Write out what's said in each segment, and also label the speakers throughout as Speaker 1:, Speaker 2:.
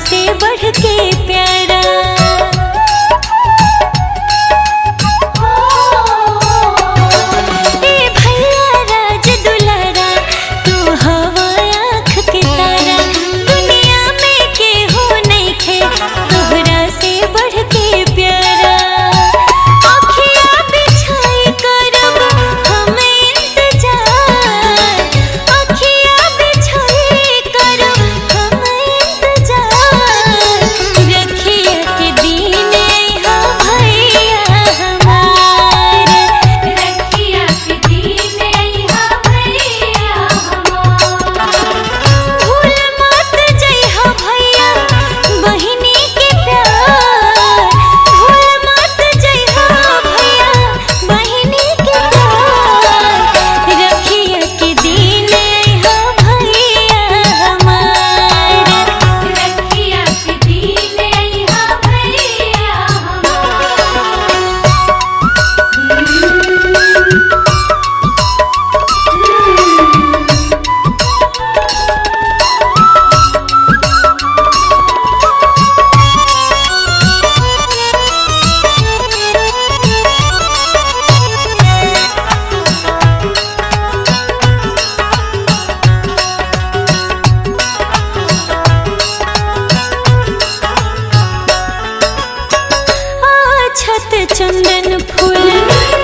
Speaker 1: से बढ़ के प्यारा। ए भैया राज दुलारा, तू हवा आँख के तारा, दुनिया में केहू नइखे तोहरा से बढ़ के प्यारा। अखिया बिछाई करब हम इंतजार, अखिया बिछाई करब हम इंतजार, रखिया के दिन अइहा भैया हमार, रखिया के दिन अइहा भैया हमार। भूल मत जइहा भैया बहिनी के प्यार, भूल मत जइहा भैया बहिनी के प्यार, रखिया के दिन अइहा भैया हमार, रखिया के दिन अइहा भैया छत चंदन फूल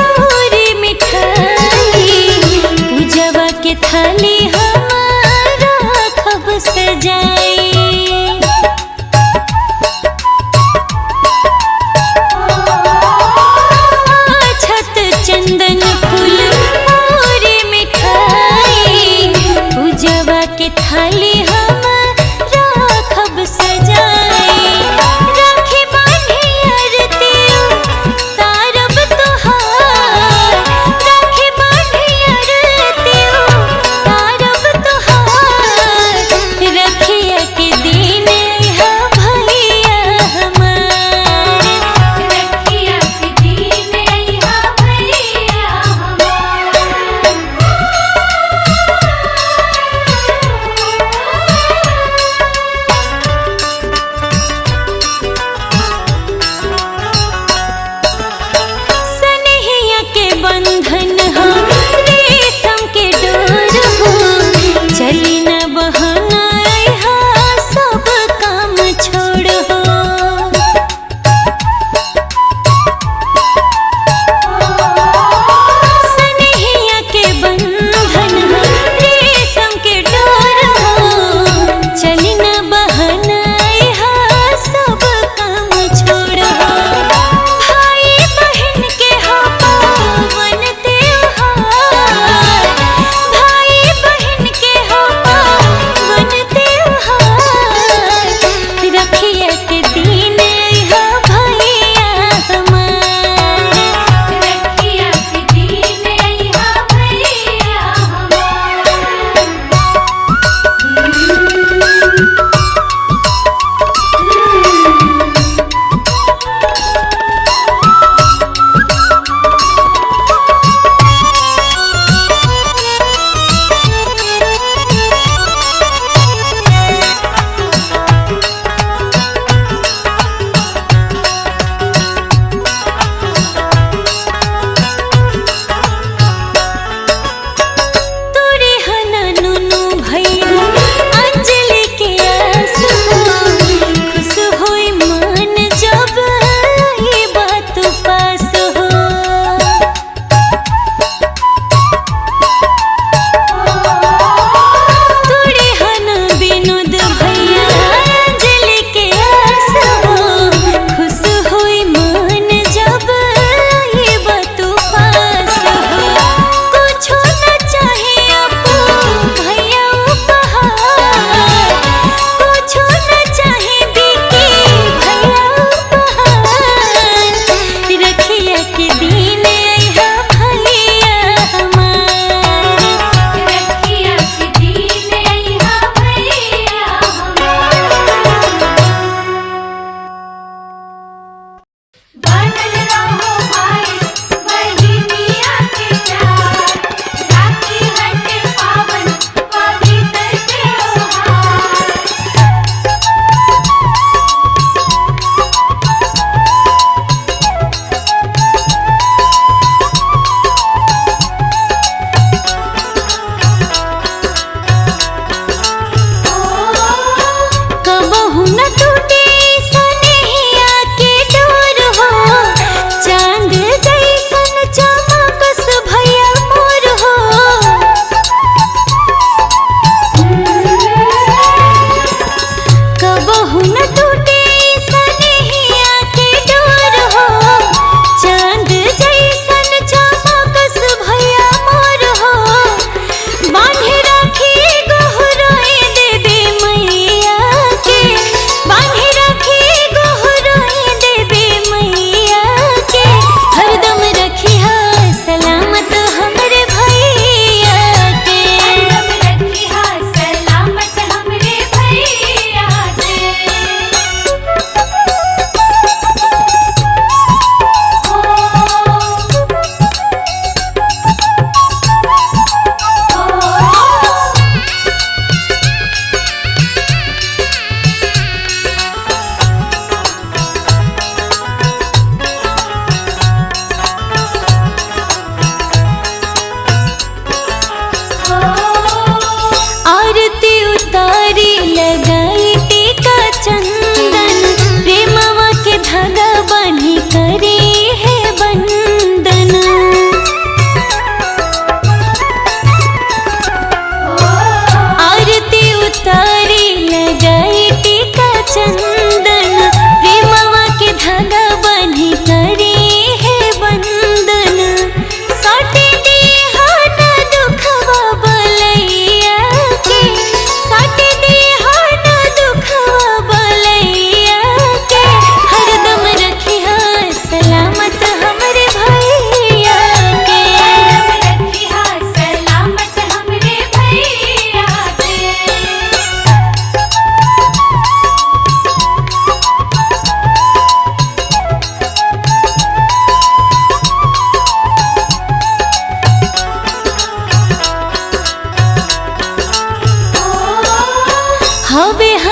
Speaker 1: और मिठाई, पूजवा के थाली हमारा खब सजाई। छत चंदन फूल और मिठाई, पूजवा के थाली हमारा खब सजाई। राखी बांधी आरती तारब तोहार, राखी बांधी आरती तारब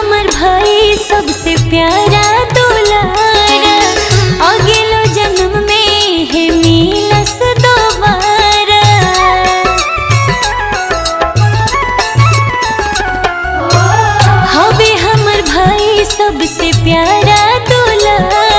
Speaker 1: हमर भाई सबसे प्यारा दुलारा, अगलो जन्म में है मिलस दोबारा। हवे हमर भाई सबसे प्यारा दुलारा,